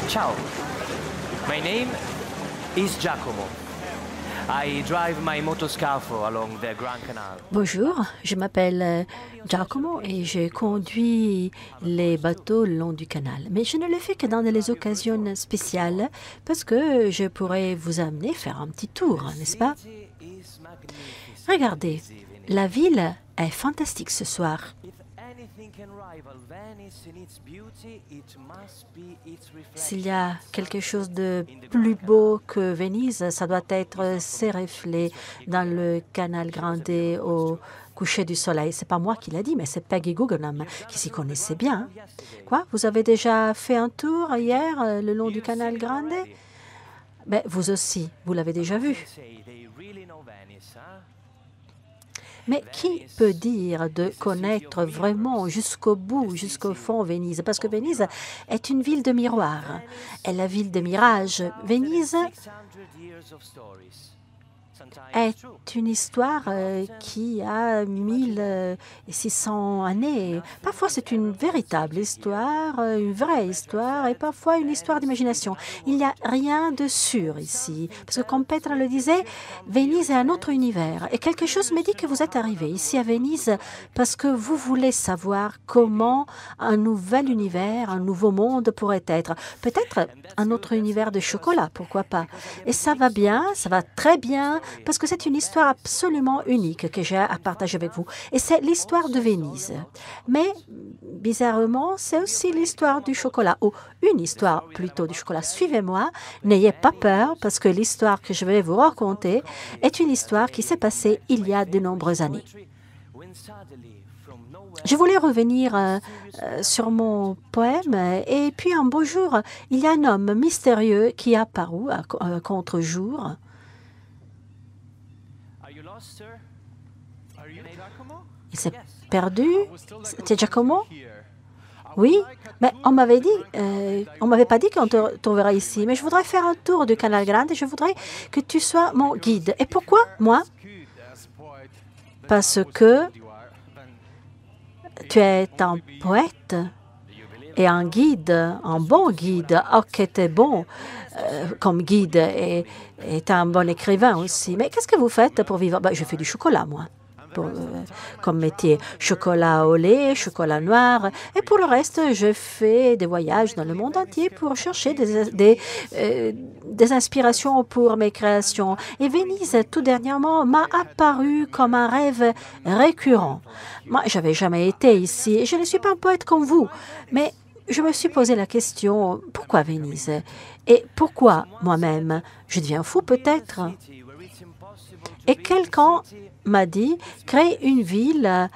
Ciao, my name is Giacomo. I drive my motoscafo along the Grand Canal. Bonjour, je m'appelle Giacomo et je conduis les bateaux le long du canal. Mais je ne le fais que dans les occasions spéciales parce que je pourrais vous amener faire un petit tour, n'est-ce pas? Regardez, la ville est fantastique ce soir. S'il y a quelque chose de plus beau que Venise, ça doit être ses reflets dans le canal Grande au coucher du soleil. C'est pas moi qui l'ai dit, mais c'est Peggy Guggenheim qui s'y connaissait bien. Quoi? Vous avez déjà fait un tour hier le long du canal Grande? Ben, vous aussi, vous l'avez déjà vu. Mais qui peut dire de connaître vraiment jusqu'au bout, jusqu'au fond Venise? Parce que Venise est une ville de miroirs, est la ville des mirages. Venise est une histoire qui a 1600 années. Parfois, c'est une véritable histoire, une vraie histoire, et parfois une histoire d'imagination. Il n'y a rien de sûr ici. Parce que, comme Petra le disait, Venise est un autre univers. Et quelque chose me dit que vous êtes arrivé ici à Venise parce que vous voulez savoir comment un nouvel univers, un nouveau monde pourrait être. Peut-être un autre univers de chocolat, pourquoi pas. Et ça va bien, ça va très bien, parce que c'est une histoire absolument unique que j'ai à partager avec vous. Et c'est l'histoire de Venise. Mais, bizarrement, c'est aussi l'histoire du chocolat, ou une histoire plutôt du chocolat. Suivez-moi, n'ayez pas peur, parce que l'histoire que je vais vous raconter est une histoire qui s'est passée il y a de nombreuses années. Je voulais revenir sur mon poème, et puis un beau jour, il y a un homme mystérieux qui est apparu à contre-jour. Il s'est perdu. C'était Giacomo? Oui, mais on m'avait pas dit qu'on te trouverait ici. Mais je voudrais faire un tour du Canal Grande et je voudrais que tu sois mon guide. Et pourquoi moi? Parce que tu es un poète et un guide, un bon guide. Oh, que t'es bon comme guide et t'es un bon écrivain aussi. Mais qu'est-ce que vous faites pour vivre? Ben, je fais du chocolat, moi. Comme métier, chocolat au lait, chocolat noir. Et pour le reste, je fais des voyages dans le monde entier pour chercher des inspirations pour mes créations. Et Venise, tout dernièrement, m'a apparu comme un rêve récurrent. Moi, je n'avais jamais été ici et je ne suis pas un poète comme vous, mais je me suis posé la question, pourquoi Venise? Et pourquoi moi-même? Je deviens fou peut-être. Et quelqu'un m'a dit, créer une ville,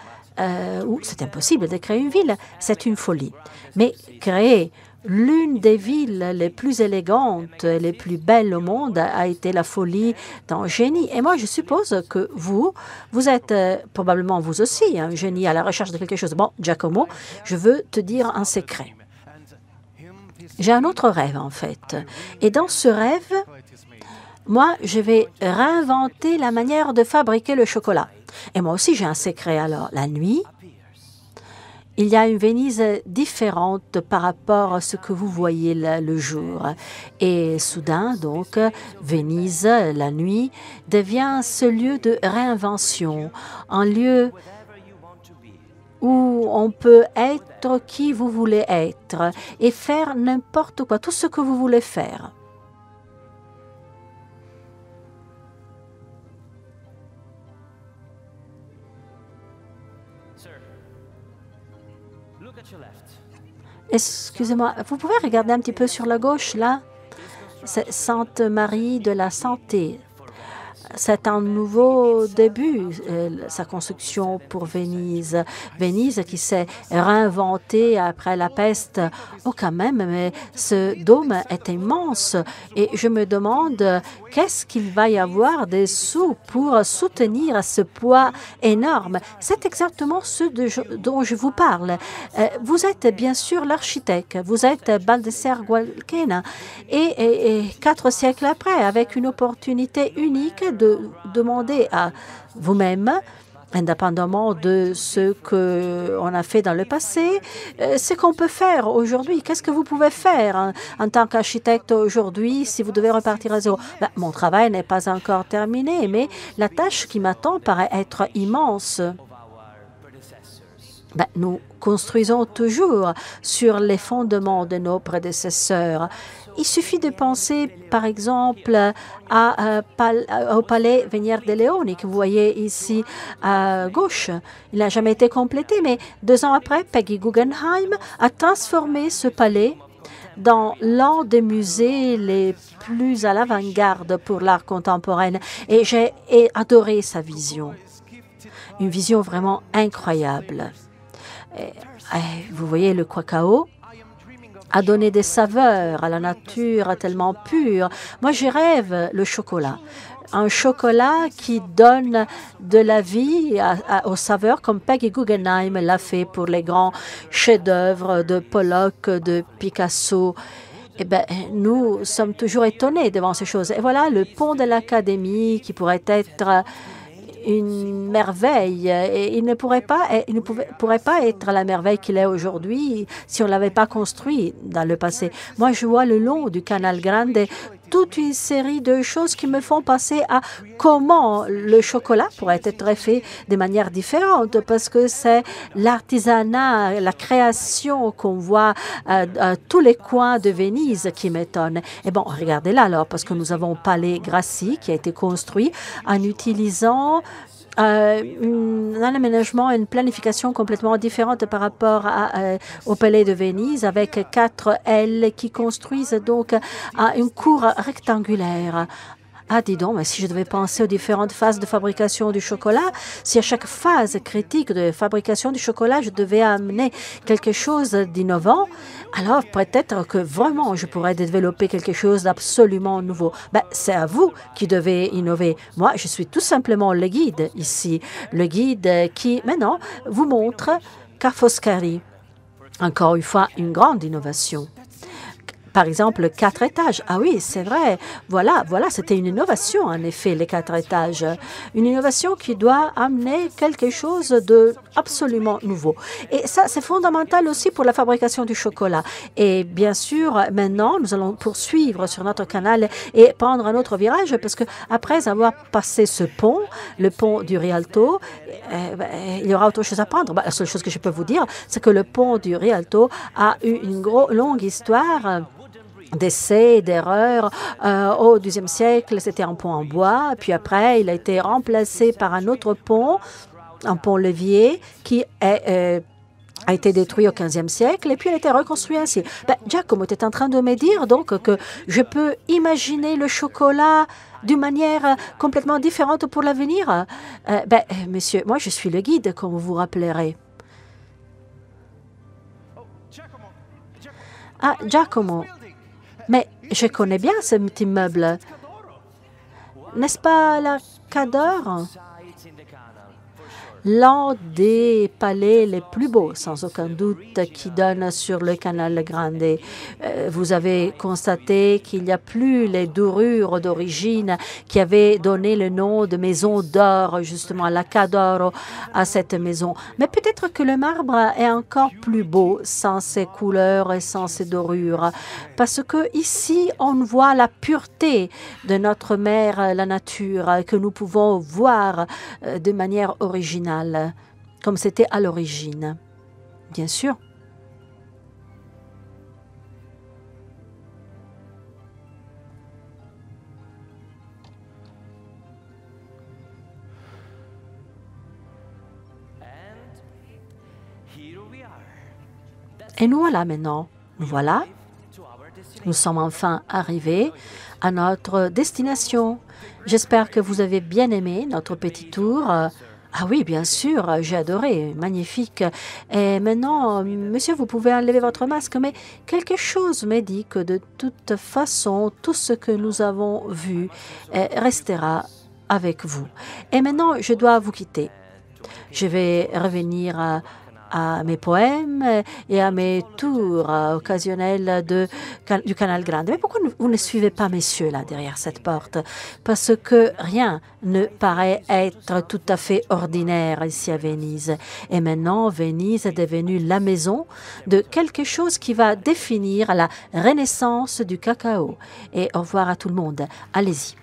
où c'est impossible de créer une ville, c'est une folie. Mais créer l'une des villes les plus élégantes, les plus belles au monde a été la folie d'un génie. Et moi, je suppose que vous êtes probablement vous aussi un génie à la recherche de quelque chose. Bon, Giacomo, je veux te dire un secret. J'ai un autre rêve, en fait. Et dans ce rêve, moi, je vais réinventer la manière de fabriquer le chocolat. Et moi aussi, j'ai un secret. Alors, la nuit, il y a une Venise différente par rapport à ce que vous voyez le jour. Et soudain, donc, Venise, la nuit, devient ce lieu de réinvention, un lieu où on peut être qui vous voulez être et faire n'importe quoi, tout ce que vous voulez faire. Excusez-moi, vous pouvez regarder un petit peu sur la gauche, là? C'est Sainte Marie de la Santé. C'est un nouveau début, sa construction pour Venise. Venise qui s'est réinventée après la peste. Oh, quand même, mais ce dôme est immense. Et je me demande, qu'est-ce qu'il va y avoir des sous pour soutenir ce poids énorme? C'est exactement ce dont je vous parle. Vous êtes bien sûr l'architecte. Vous êtes Baldassare Gualquena. Et 4 siècles après, avec une opportunité unique de demander à vous-même indépendamment de ce qu'on a fait dans le passé, ce qu'on peut faire aujourd'hui. Qu'est-ce que vous pouvez faire en tant qu'architecte aujourd'hui si vous devez repartir à zéro? Mon travail n'est pas encore terminé, mais la tâche qui m'attend paraît être immense. Nous construisons toujours sur les fondements de nos prédécesseurs. Il suffit de penser, par exemple, au palais Venier de Leoni que vous voyez ici à gauche. Il n'a jamais été complété, mais 2 ans après, Peggy Guggenheim a transformé ce palais dans l'un des musées les plus à l'avant-garde pour l'art contemporain. Et j'ai adoré sa vision. Une vision vraiment incroyable. Vous voyez le cacao a donné des saveurs à la nature tellement pure. Moi, je rêve le chocolat. Un chocolat qui donne de la vie aux saveurs comme Peggy Guggenheim l'a fait pour les grands chefs-d'œuvre de Pollock, de Picasso. Nous sommes toujours étonnés devant ces choses. Et voilà le pont de l'Académie qui pourrait être une merveille et il ne pourrait pas être la merveille qu'il est aujourd'hui si on ne l'avait pas construit dans le passé. Moi, je vois le long du Canal Grande toute une série de choses qui me font penser à comment le chocolat pourrait être fait de manière différente parce que c'est l'artisanat, la création qu'on voit à tous les coins de Venise qui m'étonne. Et bon, regardez là alors, parce que nous avons Palais Grassi qui a été construit en utilisant un aménagement, une planification complètement différente par rapport au Palais de Venise avec 4 ailes qui construisent donc une cour rectangulaire. Ah, dis donc, mais si je devais penser aux différentes phases de fabrication du chocolat, si à chaque phase critique de fabrication du chocolat, je devais amener quelque chose d'innovant, alors peut-être que vraiment je pourrais développer quelque chose d'absolument nouveau. C'est à vous qui devez innover. Moi, je suis tout simplement le guide ici. Le guide qui, maintenant, vous montre Ca' Foscari. Encore une fois, une grande innovation. Par exemple, 4 étages. Ah oui, c'est vrai. Voilà, c'était une innovation, en effet, les 4 étages. Une innovation qui doit amener quelque chose de absolument nouveau. Et ça, c'est fondamental aussi pour la fabrication du chocolat. Et bien sûr, maintenant, nous allons poursuivre sur notre canal et prendre un autre virage parce que après avoir passé ce pont, le pont du Rialto, il y aura autre chose à prendre. La seule chose que je peux vous dire, c'est que le pont du Rialto a eu une longue histoire d'essais, d'erreurs. Au XIIe siècle, c'était un pont en bois. Puis après, il a été remplacé par un autre pont, un pont-levier qui a été détruit au XVe siècle et puis il a été reconstruit ainsi. Giacomo était en train de me dire donc que je peux imaginer le chocolat d'une manière complètement différente pour l'avenir. Monsieur, moi je suis le guide, comme vous vous rappellerez. Ah, Giacomo, mais je connais bien cet immeuble. N'est-ce pas la Cadore? L'un des palais les plus beaux, sans aucun doute, qui donne sur le Canal Grande. Vous avez constaté qu'il n'y a plus les dorures d'origine qui avaient donné le nom de maison d'or, justement, la Cadore, à cette maison. Mais peut-être que le marbre est encore plus beau sans ses couleurs et sans ses dorures, parce que ici, on voit la pureté de notre mère, la nature, que nous pouvons voir de manière originale, comme c'était à l'origine, bien sûr. Et nous voilà maintenant. Nous voilà. Nous sommes enfin arrivés à notre destination. J'espère que vous avez bien aimé notre petit tour. Ah oui, bien sûr, j'ai adoré, magnifique. Et maintenant, monsieur, vous pouvez enlever votre masque, mais quelque chose me dit que de toute façon, tout ce que nous avons vu restera avec vous. Et maintenant, je dois vous quitter. Je vais revenir à mes poèmes et à mes tours occasionnels du Canal Grande. Mais pourquoi vous ne suivez pas messieurs là derrière cette porte? Parce que rien ne paraît être tout à fait ordinaire ici à Venise. Et maintenant, Venise est devenue la maison de quelque chose qui va définir la renaissance du cacao. Et au revoir à tout le monde. Allez-y.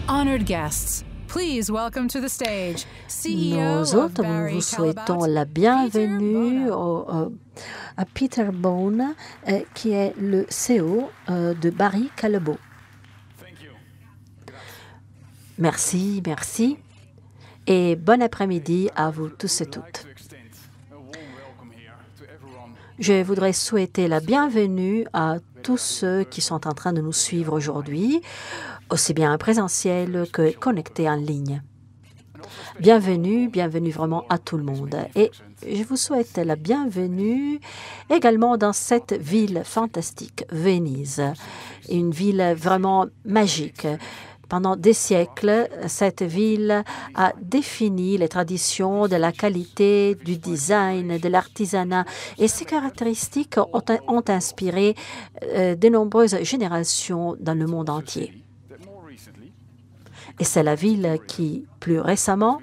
Honored guests, please welcome to the stage CEO Nous of autres, nous Barry vous souhaitons Callebaut, la bienvenue Peter à Peter Bone, qui est le CEO de Barry Callebaut. Merci, merci. Et bon après-midi à vous tous et toutes. Je voudrais souhaiter la bienvenue à tous ceux qui sont en train de nous suivre aujourd'hui, aussi bien en présentiel que connectés en ligne. Bienvenue, bienvenue vraiment à tout le monde. Et je vous souhaite la bienvenue également dans cette ville fantastique, Venise, une ville vraiment magique. Pendant des siècles, cette ville a défini les traditions de la qualité, du design, de l'artisanat, et ces caractéristiques ont inspiré de nombreuses générations dans le monde entier. Et c'est la ville qui, plus récemment,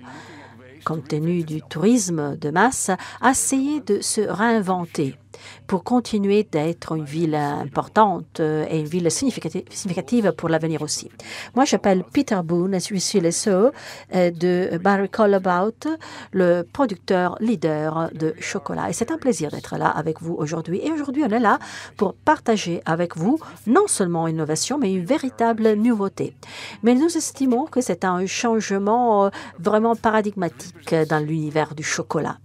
compte tenu du tourisme de masse, a essayé de se réinventer pour continuer d'être une ville importante et une ville significative pour l'avenir aussi. Moi, j'appelle Peter Boone et je suis le CEO de Barry Callebaut, le producteur leader de chocolat. Et c'est un plaisir d'être là avec vous aujourd'hui. Et aujourd'hui, on est là pour partager avec vous non seulement une innovation, mais une véritable nouveauté. Mais nous estimons que c'est un changement vraiment paradigmatique dans l'univers du chocolat.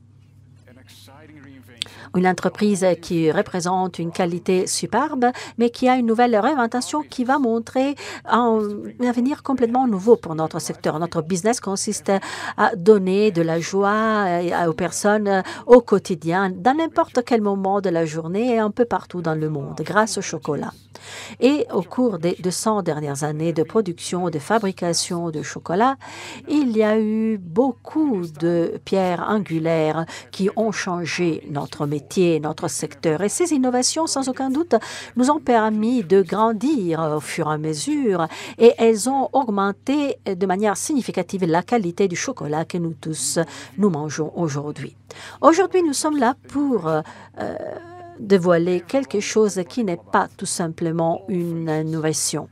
Une entreprise qui représente une qualité superbe, mais qui a une nouvelle réinventation qui va montrer un avenir complètement nouveau pour notre secteur. Notre business consiste à donner de la joie aux personnes au quotidien, dans n'importe quel moment de la journée et un peu partout dans le monde, grâce au chocolat. Et au cours des 200 dernières années de production, de fabrication de chocolat, il y a eu beaucoup de pierres angulaires qui ont changé notre métier, notre secteur. Et ces innovations, sans aucun doute, nous ont permis de grandir au fur et à mesure et elles ont augmenté de manière significative la qualité du chocolat que nous tous, nous mangeons aujourd'hui. Aujourd'hui, nous sommes là pour dévoiler quelque chose qui n'est pas tout simplement une innovation.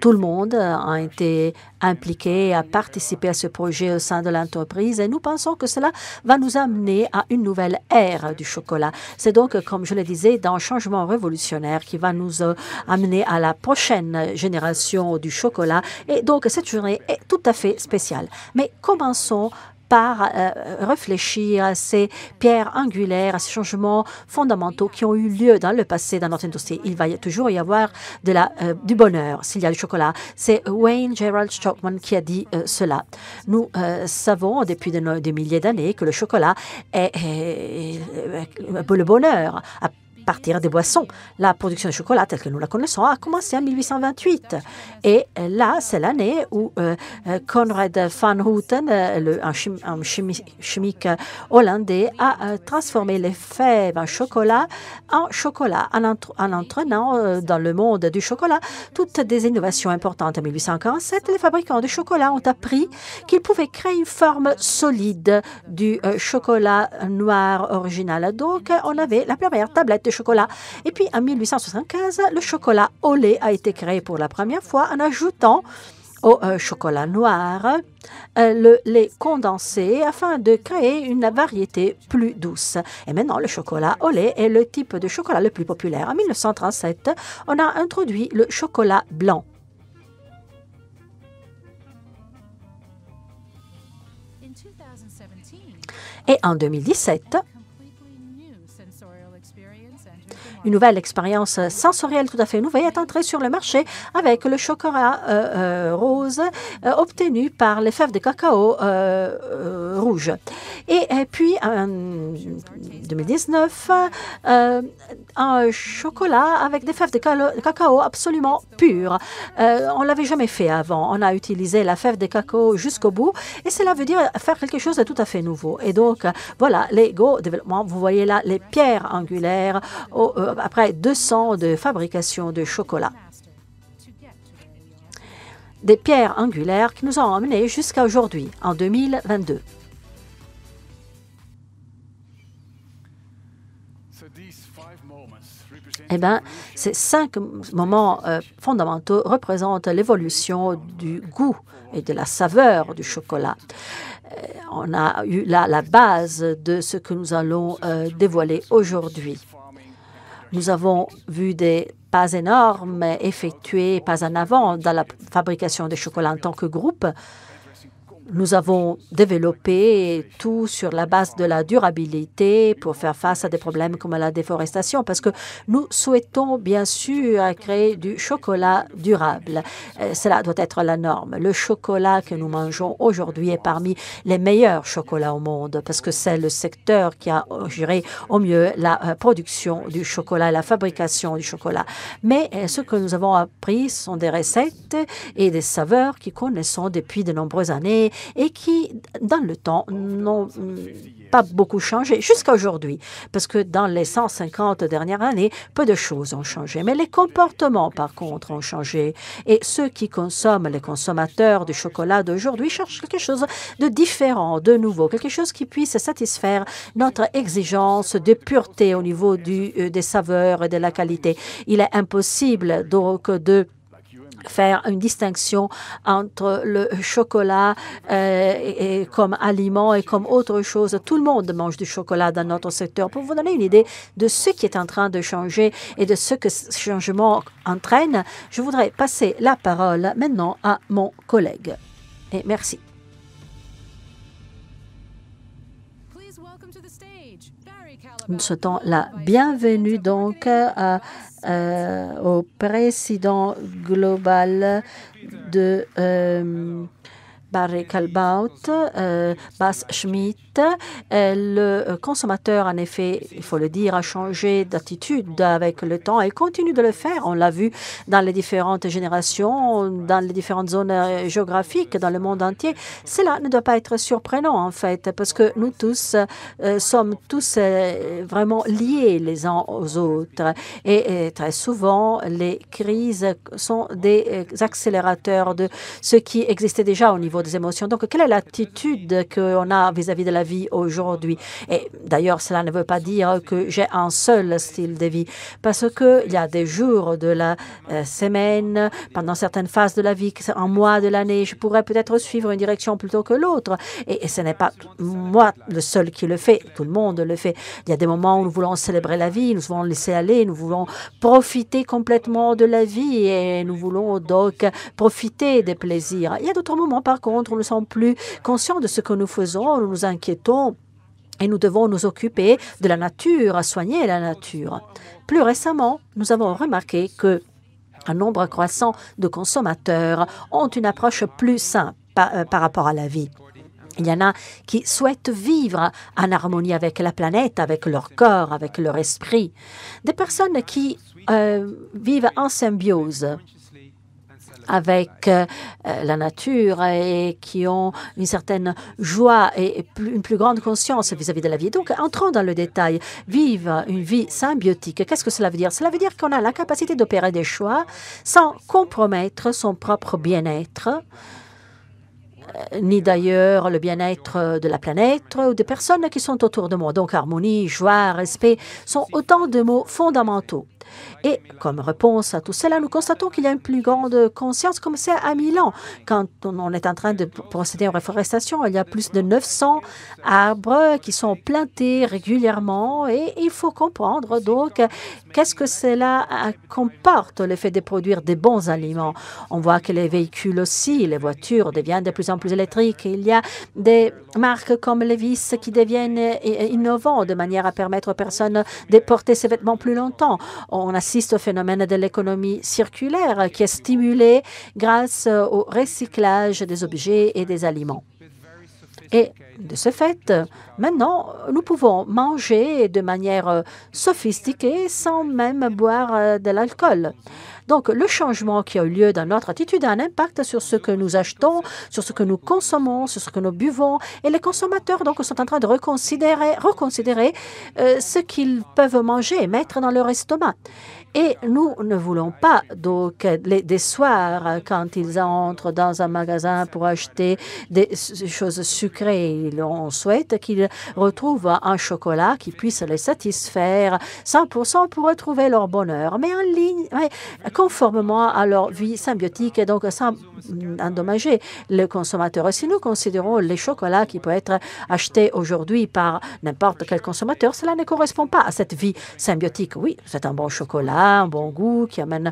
Tout le monde a été impliqué, a participé à ce projet au sein de l'entreprise et nous pensons que cela va nous amener à une nouvelle ère du chocolat. C'est donc, comme je le disais, un changement révolutionnaire qui va nous amener à la prochaine génération du chocolat. Et donc, cette journée est tout à fait spéciale. Mais commençons par réfléchir à ces pierres angulaires, à ces changements fondamentaux qui ont eu lieu dans le passé dans notre industrie. Il va toujours y avoir du bonheur s'il y a du chocolat. C'est Wayne Gerald Stockman qui a dit cela. Nous savons depuis des milliers d'années que le chocolat est le bonheur. À partir des boissons. La production de chocolat, telle que nous la connaissons, a commencé en 1828. Et là, c'est l'année où Conrad van Houten, un chimique hollandais, a transformé les fèves en chocolat en entraînant dans le monde du chocolat toutes des innovations importantes. En 1847, les fabricants de chocolat ont appris qu'ils pouvaient créer une forme solide du chocolat noir original. Donc, on avait la première tablette de chocolat. Et puis, en 1875, le chocolat au lait a été créé pour la première fois en ajoutant au chocolat noir le lait condensé afin de créer une variété plus douce. Et maintenant, le chocolat au lait est le type de chocolat le plus populaire. En 1937, on a introduit le chocolat blanc. Et en 2017, une nouvelle expérience sensorielle tout à fait nouvelle est entrée sur le marché avec le chocolat rose obtenu par les fèves de cacao rouges. Et puis, en 2019, un chocolat avec des fèves de cacao absolument pures. On ne l'avait jamais fait avant. On a utilisé la fève de cacao jusqu'au bout et cela veut dire faire quelque chose de tout à fait nouveau. Et donc, voilà, les Go développement, vous voyez là les pierres angulaires après 200 de fabrication de chocolat. Des pierres angulaires qui nous ont emmenés jusqu'à aujourd'hui, en 2022. Eh bien, ces 5 moments fondamentaux représentent l'évolution du goût et de la saveur du chocolat. On a eu là la base de ce que nous allons dévoiler aujourd'hui. Nous avons vu des pas énormes effectués, pas en avant dans la fabrication des chocolats en tant que groupe. Nous avons développé tout sur la base de la durabilité pour faire face à des problèmes comme la déforestation, parce que nous souhaitons bien sûr créer du chocolat durable. Cela doit être la norme. Le chocolat que nous mangeons aujourd'hui est parmi les meilleurs chocolats au monde, parce que c'est le secteur qui a géré au mieux la production du chocolat et la fabrication du chocolat. Mais ce que nous avons appris sont des recettes et des saveurs que connaissons depuis de nombreuses années et qui, dans le temps, n'ont pas beaucoup changé jusqu'à aujourd'hui. Parce que dans les 150 dernières années, peu de choses ont changé. Mais les comportements, par contre, ont changé. Et ceux qui consomment, les consommateurs du chocolat d'aujourd'hui, cherchent quelque chose de différent, de nouveau, quelque chose qui puisse satisfaire notre exigence de pureté au niveau des saveurs et de la qualité. Il est impossible donc de faire une distinction entre le chocolat comme aliment et comme autre chose. Tout le monde mange du chocolat dans notre secteur. Pour vous donner une idée de ce qui est en train de changer et de ce que ce changement entraîne, je voudrais passer la parole maintenant à mon collègue. Et merci. Nous souhaitons la bienvenue donc au président global de Barry Callebaut, Bas Schmidt. Le consommateur, en effet, il faut le dire, a changé d'attitude avec le temps et continue de le faire. On l'a vu dans les différentes générations, dans les différentes zones géographiques, dans le monde entier. Cela ne doit pas être surprenant, en fait, parce que nous tous sommes tous vraiment liés les uns aux autres. Et très souvent, les crises sont des accélérateurs de ce qui existait déjà au niveau des émotions. Donc, quelle est l'attitude qu'on a vis-à-vis de la vie aujourd'hui? Et d'ailleurs, cela ne veut pas dire que j'ai un seul style de vie, parce qu'il y a des jours de la semaine, pendant certaines phases de la vie, un mois de l'année, je pourrais peut-être suivre une direction plutôt que l'autre. Et ce n'est pas moi le seul qui le fait, tout le monde le fait. Il y a des moments où nous voulons célébrer la vie, nous voulons laisser aller, nous voulons profiter complètement de la vie et nous voulons donc profiter des plaisirs. Il y a d'autres moments, par contre, contre, nous ne sommes plus conscients de ce que nous faisons, nous nous inquiétons et nous devons nous occuper de la nature, soigner la nature. Plus récemment, nous avons remarqué que un nombre croissant de consommateurs ont une approche plus saine par rapport à la vie. Il y en a qui souhaitent vivre en harmonie avec la planète, avec leur corps, avec leur esprit. Des personnes qui vivent en symbiose avec la nature et qui ont une certaine joie et une plus grande conscience vis-à-vis de la vie. Donc, entrons dans le détail. Vivre une vie symbiotique, qu'est-ce que cela veut dire? Cela veut dire qu'on a la capacité d'opérer des choix sans compromettre son propre bien-être, ni d'ailleurs le bien-être de la planète ou des personnes qui sont autour de moi. Donc, harmonie, joie, respect sont autant de mots fondamentaux. Et comme réponse à tout cela, nous constatons qu'il y a une plus grande conscience, comme c'est à Milan. Quand on est en train de procéder aux reforestations, il y a plus de 900 arbres qui sont plantés régulièrement et il faut comprendre donc qu'est-ce que cela comporte, le fait de produire des bons aliments. On voit que les véhicules aussi, les voitures deviennent de plus en plus électriques. Il y a des marques comme Levi's qui deviennent innovants de manière à permettre aux personnes de porter ces vêtements plus longtemps. On assiste au phénomène de l'économie circulaire qui est stimulé grâce au recyclage des objets et des aliments. Et de ce fait, maintenant, nous pouvons manger de manière sophistiquée sans même boire de l'alcool. Donc, le changement qui a eu lieu dans notre attitude a un impact sur ce que nous achetons, sur ce que nous consommons, sur ce que nous buvons. Et les consommateurs donc, sont en train de reconsidérer ce qu'ils peuvent manger et mettre dans leur estomac. Et nous ne voulons pas donc les décevoir quand ils entrent dans un magasin pour acheter des choses sucrées. On souhaite qu'ils retrouvent un chocolat qui puisse les satisfaire 100% pour retrouver leur bonheur, mais en ligne, conformément à leur vie symbiotique et donc sans endommager le consommateur. Si nous considérons les chocolats qui peuvent être achetés aujourd'hui par n'importe quel consommateur, cela ne correspond pas à cette vie symbiotique. Oui, c'est un bon chocolat, un bon goût qui amène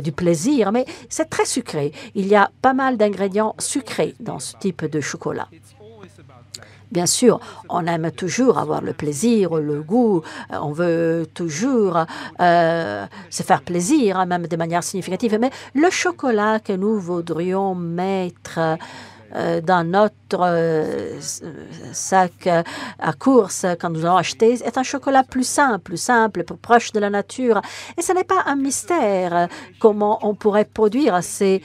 du plaisir, mais c'est très sucré. Il y a pas mal d'ingrédients sucrés dans ce type de chocolat. Bien sûr, on aime toujours avoir le plaisir, le goût, on veut toujours se faire plaisir, même de manière significative, mais le chocolat que nous voudrions mettre dans notre sac à course quand nous allons acheter est un chocolat plus simple, plus proche de la nature. Et ce n'est pas un mystère comment on pourrait produire ces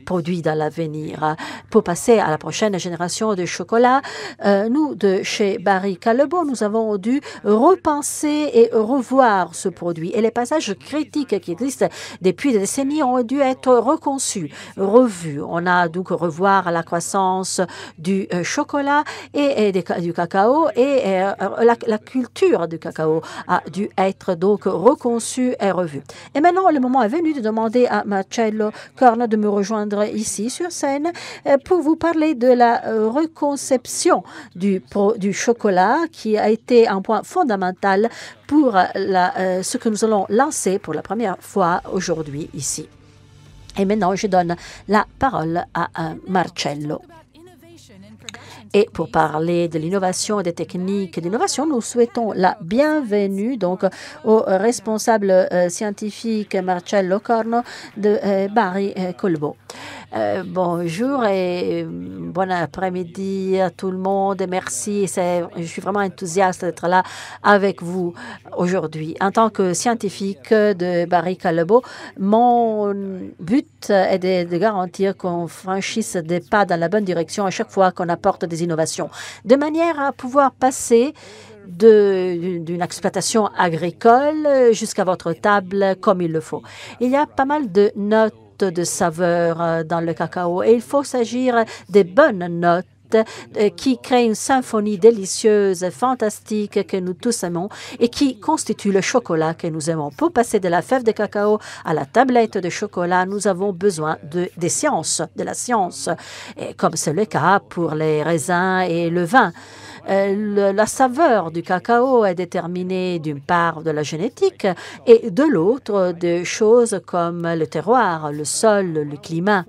produits dans l'avenir. Pour passer à la prochaine génération de chocolat, nous, de chez Barry Callebaut, nous avons dû repenser et revoir ce produit. Et les passages critiques qui existent depuis des décennies ont dû être reconçus, revus. On a donc revoir la croissance du chocolat et du cacao et la culture du cacao a dû être donc reconçue et revue. Et maintenant, le moment est venu de demander à Marcello Corna de me rejoindre ici sur scène pour vous parler de la reconception du chocolat qui a été un point fondamental pour ce que nous allons lancer pour la première fois aujourd'hui ici. Et maintenant, je donne la parole à Marcello. Et pour parler de l'innovation et des techniques d'innovation, nous souhaitons la bienvenue donc au responsable scientifique Marcello Corno de Barry Callebaut. Bonjour et bon après-midi à tout le monde. Merci. Je suis vraiment enthousiaste d'être là avec vous aujourd'hui. En tant que scientifique de Barry Callebaut, mon but est de garantir qu'on franchisse des pas dans la bonne direction à chaque fois qu'on apporte des innovations, de manière à pouvoir passer d'une exploitation agricole jusqu'à votre table comme il le faut. Il y a pas mal de notes de saveur dans le cacao et il faut s'agir des bonnes notes qui créent une symphonie délicieuse, fantastique que nous tous aimons et qui constitue le chocolat que nous aimons. Pour passer de la fève de cacao à la tablette de chocolat, nous avons besoin de la science, et comme c'est le cas pour les raisins et le vin. La saveur du cacao est déterminée d'une part de la génétique et de l'autre de choses comme le terroir, le sol, le climat.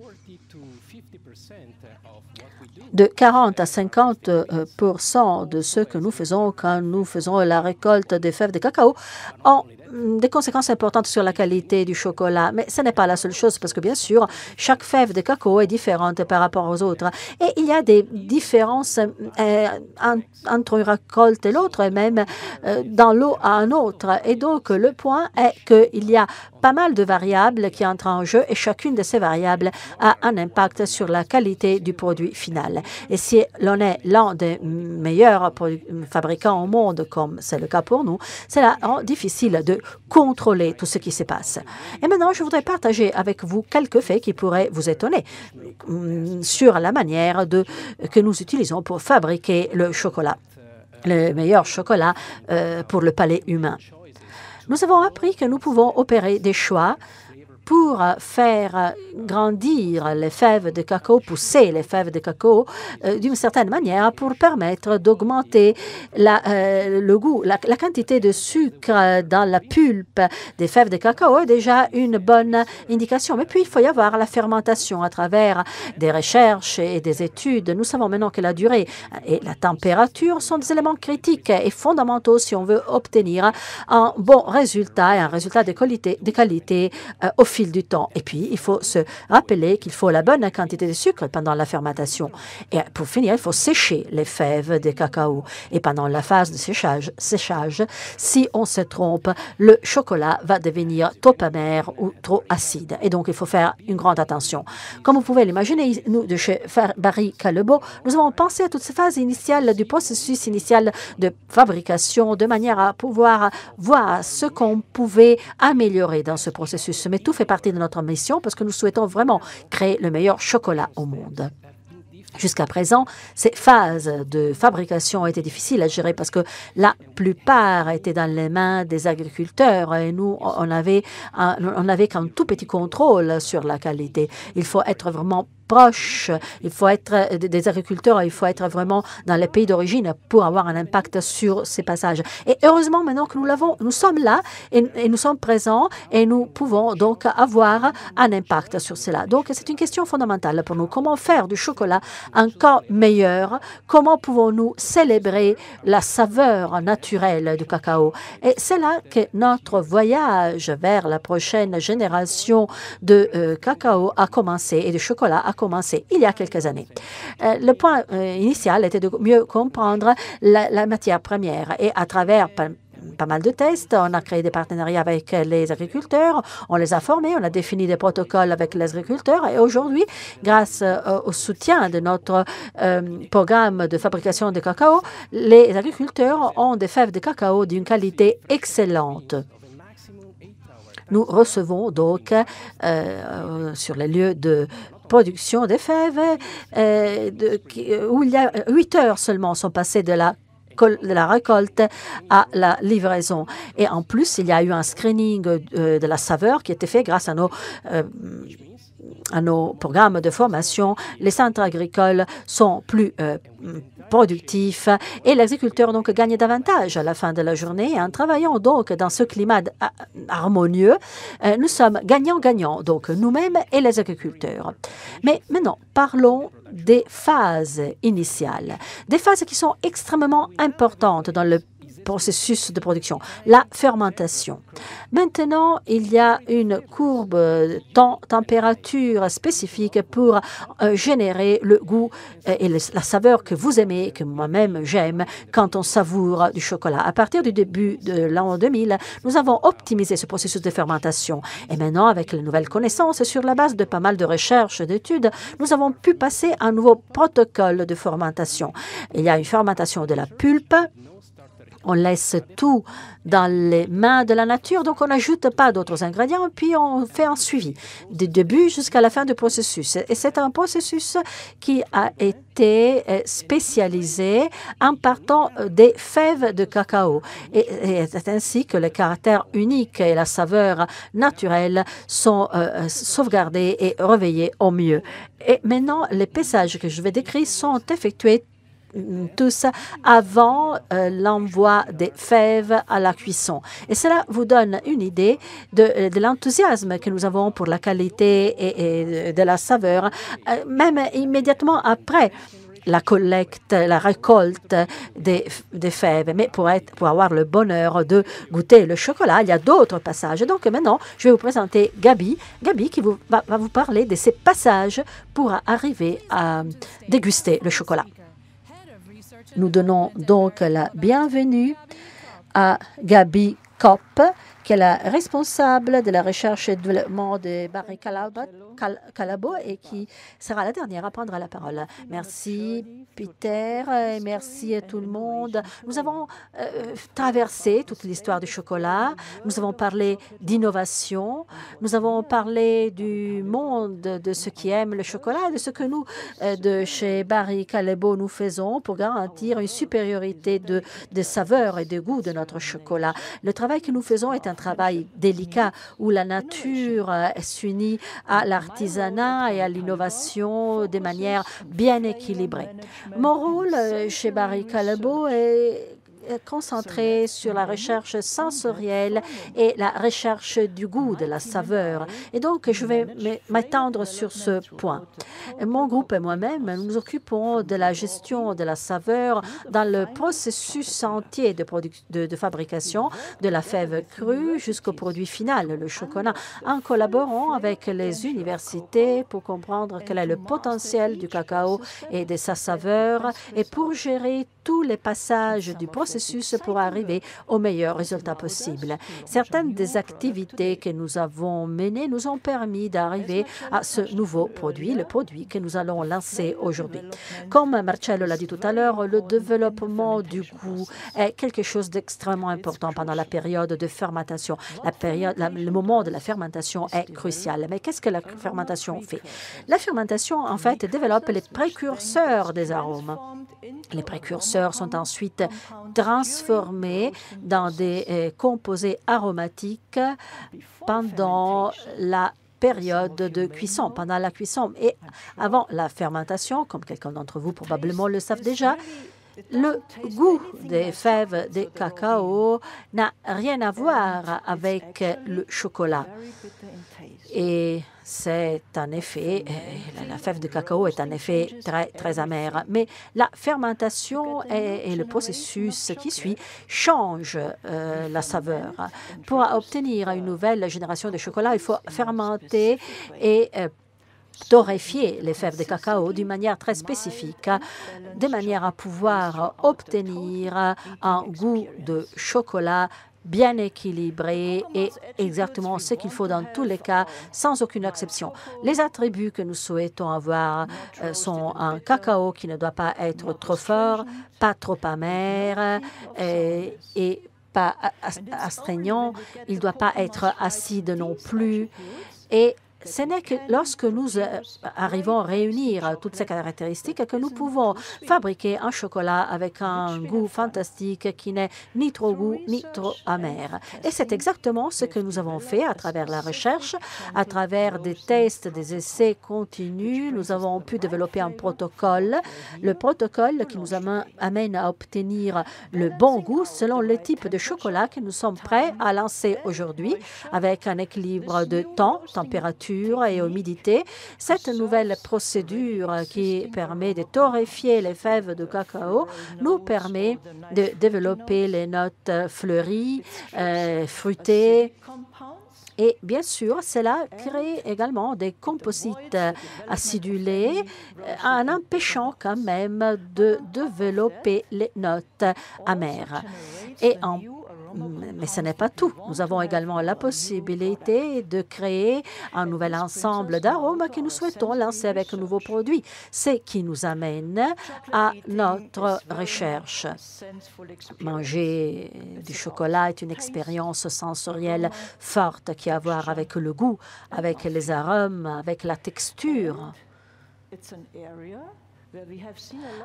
de 40 à 50% de ce que nous faisons quand nous faisons la récolte des fèves de cacao ont des conséquences importantes sur la qualité du chocolat. Mais ce n'est pas la seule chose parce que, bien sûr, chaque fève de cacao est différente par rapport aux autres. Et il y a des différences entre une récolte et l'autre, et même dans l'eau à un autre. Et donc, le point est qu'il y a pas mal de variables qui entrent en jeu et chacune de ces variables a un impact sur la qualité du produit final. Et si l'on est l'un des meilleurs fabricants au monde, comme c'est le cas pour nous, cela rend difficile de contrôler tout ce qui se passe. Et maintenant, je voudrais partager avec vous quelques faits qui pourraient vous étonner sur la manière que nous utilisons pour fabriquer le chocolat, le meilleur chocolat pour le palais humain. Nous avons appris que nous pouvons opérer des choix pour faire grandir les fèves de cacao, pousser les fèves de cacao d'une certaine manière pour permettre d'augmenter le goût. La quantité de sucre dans la pulpe des fèves de cacao est déjà une bonne indication. Mais puis, il faut y avoir la fermentation à travers des recherches et des études. Nous savons maintenant que la durée et la température sont des éléments critiques et fondamentaux si on veut obtenir un bon résultat et un résultat de qualité au fil du temps. Et puis, il faut se rappeler qu'il faut la bonne quantité de sucre pendant la fermentation. Et pour finir, il faut sécher les fèves de cacao. Et pendant la phase de séchage, si on se trompe, le chocolat va devenir trop amer ou trop acide. Et donc, il faut faire une grande attention. Comme vous pouvez l'imaginer, nous, de chez Barry Callebaut, nous avons pensé à toutes ces phases initiales du processus initial de fabrication de manière à pouvoir voir ce qu'on pouvait améliorer dans ce processus. Mais tout fait partie de notre mission parce que nous souhaitons vraiment créer le meilleur chocolat au monde. Jusqu'à présent, ces phases de fabrication étaient difficiles à gérer parce que la plupart étaient dans les mains des agriculteurs et nous, on n'avait qu'un tout petit contrôle sur la qualité. Il faut être vraiment proche, il faut être des agriculteurs, il faut être vraiment dans les pays d'origine pour avoir un impact sur ces passages. Et heureusement, maintenant que nous sommes là et nous sommes présents et nous pouvons donc avoir un impact sur cela. Donc, c'est une question fondamentale pour nous. Comment faire du chocolat encore meilleur? Comment pouvons-nous célébrer la saveur naturelle du cacao? Et c'est là que notre voyage vers la prochaine génération de cacao a commencé et de chocolat a commencé il y a quelques années. Le point initial était de mieux comprendre la matière première et à travers pas mal de tests, on a créé des partenariats avec les agriculteurs, on les a formés, on a défini des protocoles avec les agriculteurs et aujourd'hui, grâce au soutien de notre programme de fabrication de cacao, les agriculteurs ont des fèves de cacao d'une qualité excellente. Nous recevons donc sur les lieux de production des fèves où il y a 8 heures seulement sont passées de la récolte à la livraison. Et en plus, il y a eu un screening de la saveur qui a été fait grâce à nos programmes de formation. Les centres agricoles sont plus productifs et les agriculteurs donc gagnent davantage à la fin de la journée. Et en travaillant donc dans ce climat harmonieux, nous sommes gagnants-gagnants, donc nous-mêmes et les agriculteurs. Mais maintenant, parlons des phases initiales, des phases qui sont extrêmement importantes dans le processus de production, la fermentation. Maintenant, il y a une courbe température spécifique pour générer le goût et la saveur que vous aimez, que moi-même j'aime, quand on savoure du chocolat. À partir du début de l'an 2000, nous avons optimisé ce processus de fermentation. Et maintenant, avec les nouvelles connaissances, sur la base de pas mal de recherches et d'études, nous avons pu passer à un nouveau protocole de fermentation. Il y a une fermentation de la pulpe. On laisse tout dans les mains de la nature, donc on n'ajoute pas d'autres ingrédients, puis on fait un suivi du début jusqu'à la fin du processus. Et c'est un processus qui a été spécialisé en partant des fèves de cacao. Et c'est ainsi que le caractère unique et la saveur naturelle sont sauvegardés et réveillés au mieux. Et maintenant, les pesages que je vais décrire sont effectués tous avant l'envoi des fèves à la cuisson. Et cela vous donne une idée de l'enthousiasme que nous avons pour la qualité et de la saveur, même immédiatement après la collecte, la récolte des fèves. Mais pour avoir le bonheur de goûter le chocolat, il y a d'autres passages. Donc maintenant, je vais vous présenter Gabi. Gabi qui va vous parler de ces passages pour arriver à déguster le chocolat. Nous donnons donc la bienvenue à Gabi Kopp, qui est la responsable de la recherche et développement de Barry Callebaut et qui sera la dernière à prendre la parole. Merci Peter, et merci à tout le monde. Nous avons traversé toute l'histoire du chocolat, nous avons parlé d'innovation, nous avons parlé du monde de ceux qui aiment le chocolat, de ce que nous, de chez Barry Callebaut, nous faisons pour garantir une supériorité de saveur et de goût de notre chocolat. Le travail que nous faisons est un travail délicat où la nature s'unit à l'artisanat et à l'innovation de manière bien équilibrée. Mon rôle chez Barry Callebaut est concentré sur la recherche sensorielle et la recherche du goût, de la saveur. Et donc, je vais m'étendre sur ce point. Mon groupe et moi-même, nous nous occupons de la gestion de la saveur dans le processus entier de fabrication de la fève crue jusqu'au produit final, le chocolat, en collaborant avec les universités pour comprendre quel est le potentiel du cacao et de sa saveur et pour gérer tous les passages du processus pour arriver au meilleur résultat possible. Certaines des activités que nous avons menées nous ont permis d'arriver à ce nouveau produit, le produit que nous allons lancer aujourd'hui. Comme Marcello l'a dit tout à l'heure, le développement du goût est quelque chose d'extrêmement important pendant la période de fermentation. Le moment de la fermentation est crucial. Mais qu'est-ce que la fermentation fait? La fermentation, en fait, développe les précurseurs des arômes. Les précurseurs sont ensuite transformés dans des composés aromatiques pendant la période de cuisson, pendant la cuisson. Et avant la fermentation, comme quelqu'un d'entre vous probablement le savent déjà, le goût des fèves de cacao n'a rien à voir avec le chocolat. Et c'est un effet, la fève de cacao est un effet très, très amer. Mais la fermentation et le processus qui suit changent la saveur. Pour obtenir une nouvelle génération de chocolat, il faut fermenter et torréfier les fèves de cacao d'une manière très spécifique, de manière à pouvoir obtenir un goût de chocolat bien équilibré et exactement ce qu'il faut dans tous les cas, sans aucune exception. Les attributs que nous souhaitons avoir sont un cacao qui ne doit pas être trop fort, pas trop amer et pas astreignant. Il ne doit pas être acide non plus. Et ce n'est que lorsque nous arrivons à réunir toutes ces caractéristiques que nous pouvons fabriquer un chocolat avec un goût fantastique qui n'est ni trop goût ni trop amer. Et c'est exactement ce que nous avons fait à travers la recherche, à travers des tests, des essais continus. Nous avons pu développer un protocole, le protocole qui nous amène à obtenir le bon goût selon le type de chocolat que nous sommes prêts à lancer aujourd'hui avec un équilibre de temps, température et humidité. Cette nouvelle procédure qui permet de torréfier les fèves de cacao nous permet de développer les notes fleuries, fruitées. Et bien sûr, cela crée également des composites acidulés en empêchant quand même de développer les notes amères. Mais ce n'est pas tout. Nous avons également la possibilité de créer un nouvel ensemble d'arômes que nous souhaitons lancer avec un nouveau produit, ce qui nous amène à notre recherche. Manger du chocolat est une expérience sensorielle forte qui a à voir avec le goût, avec les arômes, avec la texture,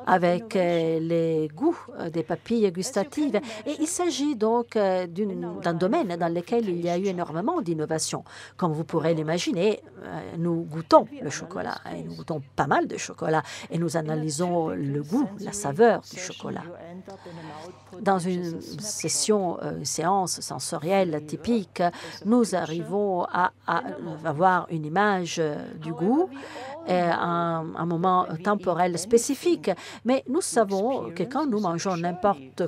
avec les goûts des papilles gustatives. Et il s'agit donc d'un domaine dans lequel il y a eu énormément d'innovation. Comme vous pourrez l'imaginer, nous goûtons le chocolat, et nous goûtons pas mal de chocolat, et nous analysons le goût, la saveur du chocolat. Dans une séance sensorielle typique, nous arrivons à avoir une image du goût un moment temporel spécifique. Mais nous savons que quand nous mangeons n'importe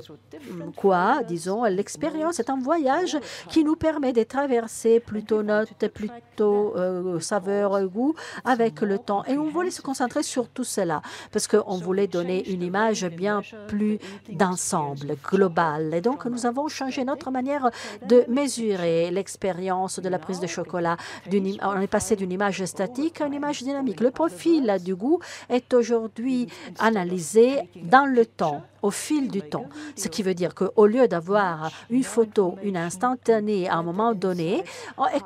quoi, disons, l'expérience est un voyage qui nous permet de traverser plutôt notes, plutôt saveurs, goût avec le temps. Et on voulait se concentrer sur tout cela parce qu'on voulait donner une image bien plus d'ensemble, globale. Et donc, nous avons changé notre manière de mesurer l'expérience de la prise de chocolat. On est passé d'une image statique à une image dynamique. Le profil du goût est aujourd'hui analysé dans le temps, au fil du temps. Ce qui veut dire qu'au lieu d'avoir une photo, une instantanée à un moment donné,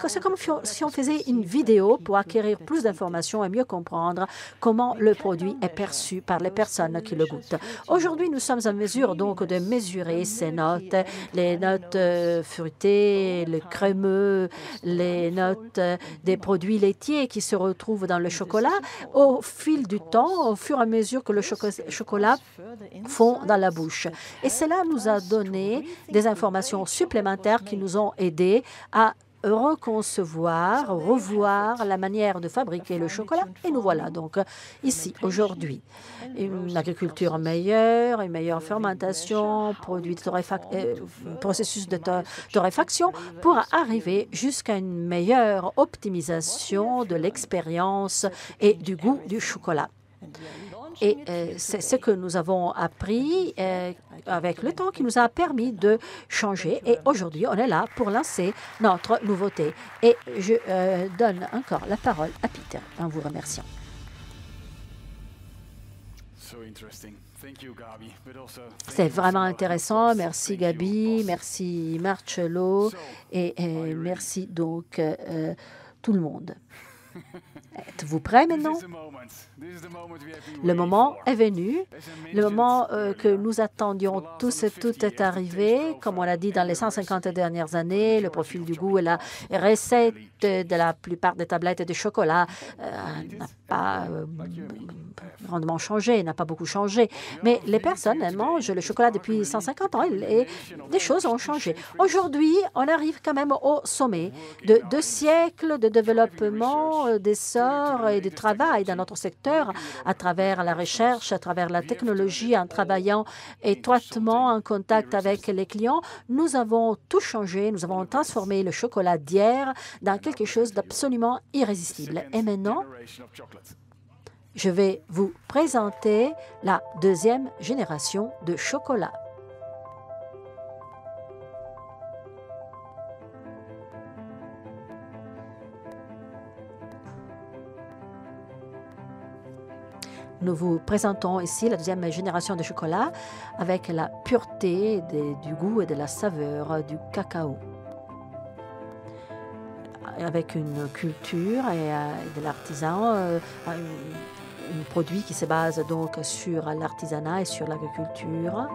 c'est comme si on faisait une vidéo pour acquérir plus d'informations et mieux comprendre comment le produit est perçu par les personnes qui le goûtent. Aujourd'hui, nous sommes en mesure donc de mesurer ces notes, les notes fruitées, le crémeux, les notes des produits laitiers qui se retrouvent dans le chocolat au fil du temps, au fur et à mesure que le chocolat fond dans la bouche. Et cela nous a donné des informations supplémentaires qui nous ont aidés à revoir la manière de fabriquer le chocolat. Et nous voilà donc ici aujourd'hui. Une agriculture meilleure, une meilleure fermentation, processus de torréfaction pour arriver jusqu'à une meilleure optimisation de l'expérience et du goût du chocolat. Et c'est ce que nous avons appris avec le temps qui nous a permis de changer. Et aujourd'hui, on est là pour lancer notre nouveauté. Et je donne encore la parole à Peter en vous remerciant. C'est vraiment intéressant. Merci Gabi, merci Marcello et merci donc tout le monde. Êtes-vous prêts maintenant? Le moment est venu. Le moment que nous attendions tous et toutes est arrivé. Comme on l'a dit dans les 150 dernières années, le profil du goût et la recette de la plupart des tablettes de chocolat n'a pas grandement changé, n'a pas beaucoup changé. Mais les personnes mangent le chocolat depuis 150 ans et des choses ont changé. Aujourd'hui, on arrive quand même au sommet de 2 siècles de développement, d'essor et de travail dans notre secteur à travers la recherche, à travers la technologie, en travaillant étroitement en contact avec les clients. Nous avons tout changé, nous avons transformé le chocolat d'hier dans quelque chose d'absolument irrésistible. Et maintenant, je vais vous présenter la 2e génération de chocolat. Nous vous présentons ici la 2e génération de chocolat avec la pureté du goût et de la saveur du cacao. Avec une culture et de l'artisan, un produit qui se base donc sur l'artisanat et sur l'agriculture.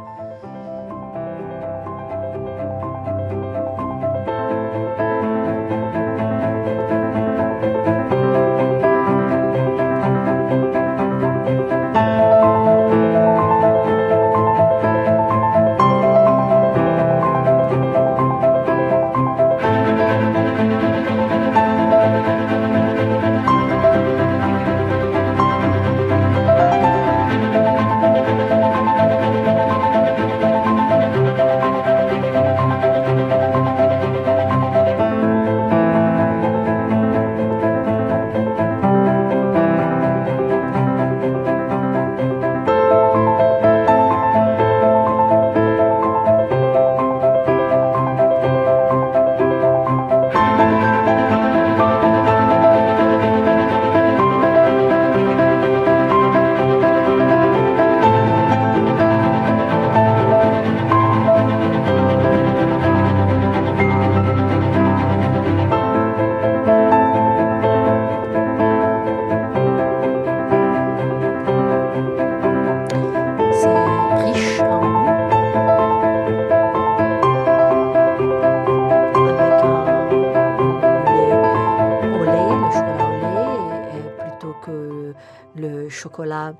Chocolat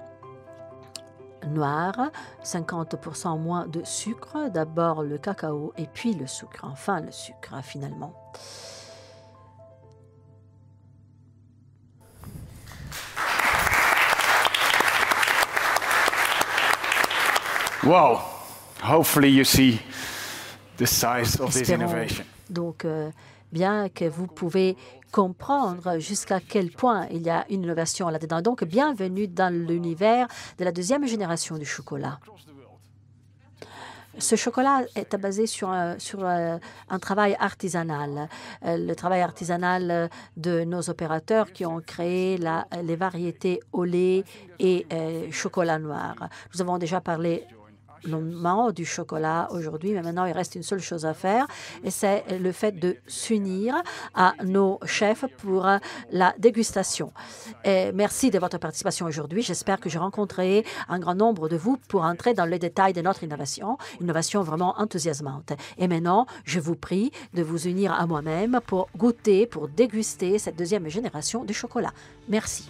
noir, 50% moins de sucre, d'abord le cacao et puis le sucre, enfin le sucre finalement. Wow. Hopefully you see the size of this Espérons innovation. donc bien que vous pouvez comprendre jusqu'à quel point il y a une innovation là-dedans. Donc, bienvenue dans l'univers de la deuxième génération du chocolat. Ce chocolat est basé sur un travail artisanal, le travail artisanal de nos opérateurs qui ont créé les variétés au lait et chocolat noir. Nous avons déjà parlé longuement du chocolat aujourd'hui, mais maintenant il reste une seule chose à faire et c'est le fait de s'unir à nos chefs pour la dégustation. Et merci de votre participation aujourd'hui. J'espère que j'ai rencontré un grand nombre de vous pour entrer dans les détails de notre innovation vraiment enthousiasmante. Et maintenant, je vous prie de vous unir à moi-même pour goûter, pour déguster cette deuxième génération de chocolat. Merci.